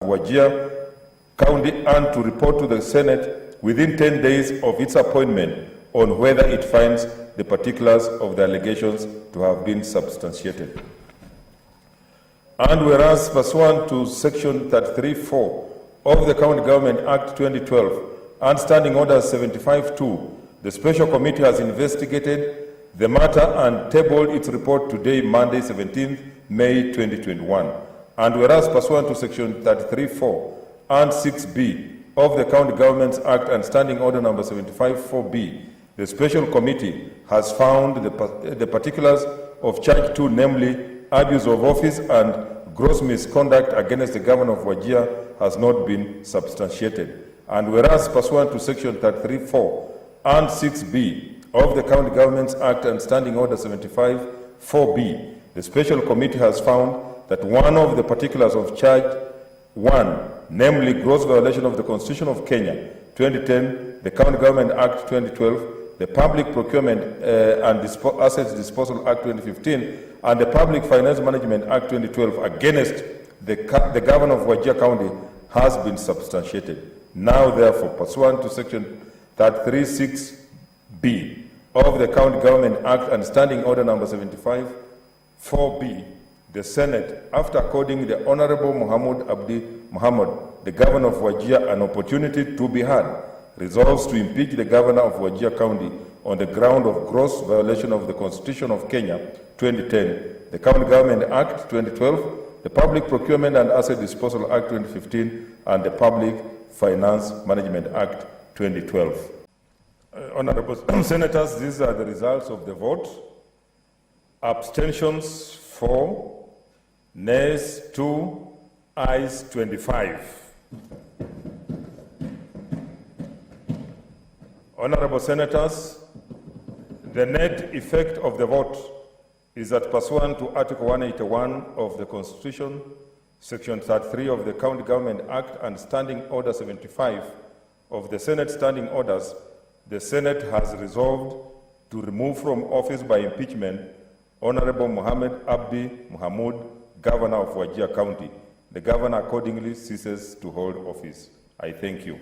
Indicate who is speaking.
Speaker 1: Wajir County and to report to the Senate within 10 days of its appointment on whether it finds the particulars of the allegations to have been substantiated. And whereas pursuant to Section 33(4) of the County Government Act 2012 and Standing Order 75(2), the Special Committee has investigated the matter and tabled its report today, Monday, 17th May 2021. And whereas pursuant to Section 33(4) and 6(b) of the County Governments Act and Standing Order number 75(4)(b), the Special Committee has found the particulars of Charge 2, namely abuse of office and gross misconduct against the Governor of Wajir, has not been substantiated. And whereas pursuant to Section 33(4) and 6(b) of the County Governments Act and Standing Order 75(4)(b), the Special Committee has found that one of the particulars of Charge 1, namely gross violation of the Constitution of Kenya 2010, the County Government Act 2012, the Public Procurement and Assets Disposal Act 2015, and the Public Finance Management Act 2012 against the Governor of Wajir County has been substantiated. Now, therefore, pursuant to Section 33(6)(b) of the County Government Act and Standing Order number 75(4)(b), the Senate, after according the Honorable Muhammad Abdi Muhammad, the Governor of Wajir, an opportunity to be heard, resolves to impeach the Governor of Wajir County on the ground of gross violation of the Constitution of Kenya 2010, the County Government Act 2012, the Public Procurement and Asset Disposal Act 2015, and the Public Finance Management Act 2012. Honorable Senators, these are the results of the vote. Abstentions 4, nays 2, ayes 25. Honorable Senators, the net effect of the vote is that pursuant to Article 181 of the Constitution, Section 33 of the County Government Act and Standing Order 75 of the Senate Standing Orders, the Senate has resolved to remove from office by impeachment Honorable Muhammad Abdi Muhammad, Governor of Wajir County. The Governor accordingly ceases to hold office. I thank you.